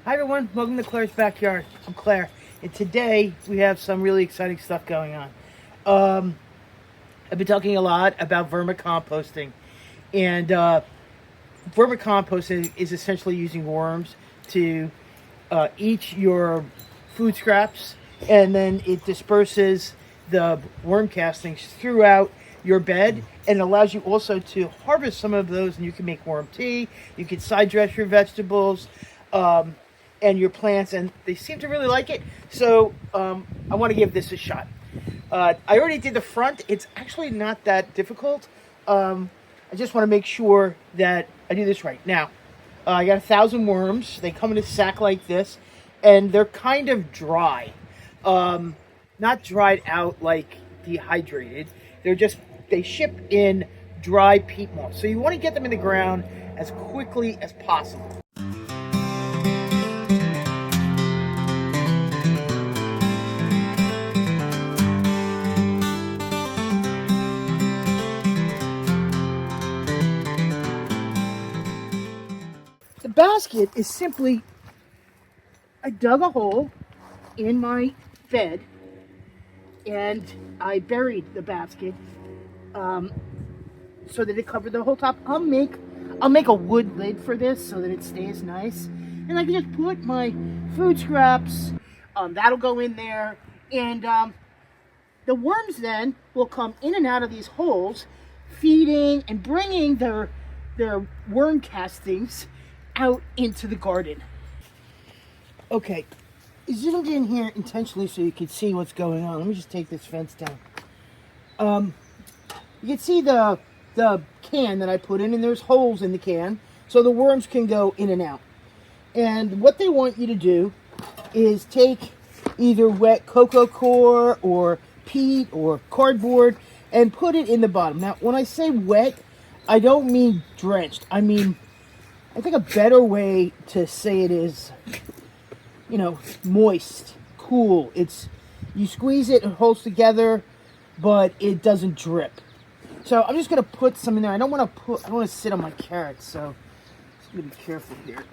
Hi everyone, welcome to Claire's Backyard. I'm Claire, and today we have some really exciting stuff going on. I've been talking a lot about vermicomposting, and vermicomposting is essentially using worms to eat your food scraps, and then it disperses the worm castings throughout your bed, and it allows you also to harvest some of those, and you can make worm tea, you can side dress your vegetables, and your plants, and they seem to really like it. So I want to give this a shot. I already did the front. It's actually not that difficult. I just want to make sure that I do this right. Now, I got 1,000 worms. They come in a sack like this, and they're kind of dry. Not dried out like dehydrated. They ship in dry peat moss. So you want to get them in the ground as quickly as possible. The basket is simply, I dug a hole in my bed and I buried the basket so that it covered the whole top. I'll make a wood lid for this so that it stays nice, and I can just put my food scraps. That'll go in there, and the worms then will come in and out of these holes, feeding and bringing their worm castings out into the garden. Okay, I zoomed in here intentionally so you can see what's going on. Let me just take this fence down. You can see the can that I put in, and there's holes in the can so the worms can go in and out. And what they want you to do is take either wet cocoa coir or peat or cardboard and put it in the bottom. Now, when I say wet, I don't mean drenched. I mean, I think a better way to say it is, moist, cool. You squeeze it, it holds together, but it doesn't drip. So I'm just gonna put some in there. I don't want to sit on my carrots, so I'm gonna be careful here.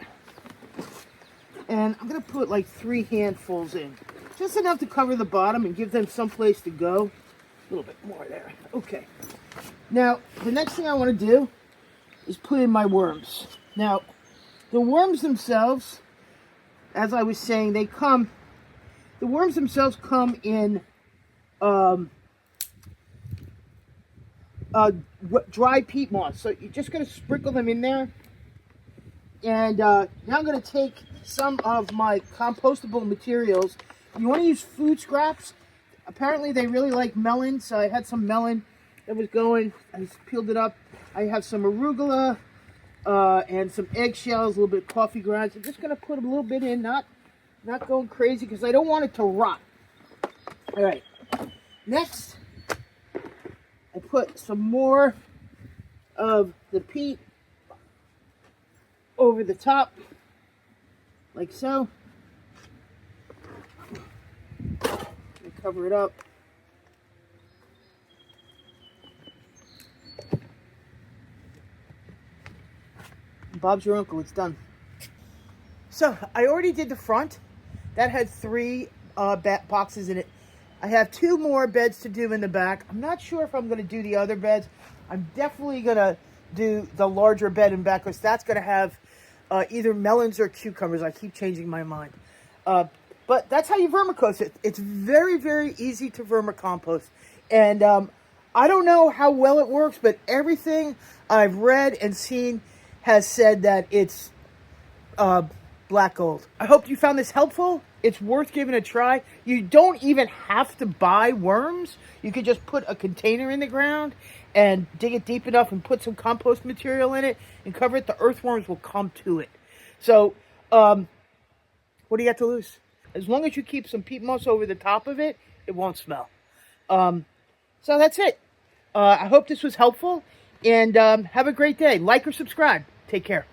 And I'm gonna put like 3 handfuls in, just enough to cover the bottom and give them some place to go. A little bit more there. Okay. Now the next thing I want to do is put in my worms. Now, the worms themselves, as I was saying, the worms themselves come in dry peat moss. So you're just going to sprinkle them in there. And now I'm going to take some of my compostable materials. You want to use food scraps. Apparently they really like melon, so I had some melon that was going. I just peeled it up. I have some arugula. And some eggshells, a little bit of coffee grounds. I'm just going to put a little bit in, not going crazy because I don't want it to rot. All right. Next, I put some more of the peat over the top, like so. Cover it up. Bob's your uncle. It's done. So I already did the front. That had 3 boxes in it. I have 2 more beds to do in the back. I'm not sure if I'm going to do the other beds. I'm definitely going to do the larger bed in back because that's going to have either melons or cucumbers. I keep changing my mind. But that's how you vermicompost it. It's very, very easy to vermicompost. And I don't know how well it works, but everything I've read and seen has said that it's black gold. I hope you found this helpful. It's worth giving a try. You don't even have to buy worms. You could just put a container in the ground and dig it deep enough and put some compost material in it and cover it. The earthworms will come to it. So, what do you got to lose? As long as you keep some peat moss over the top of it, it won't smell. So that's it. I hope this was helpful, and have a great day. Like or subscribe. Take care.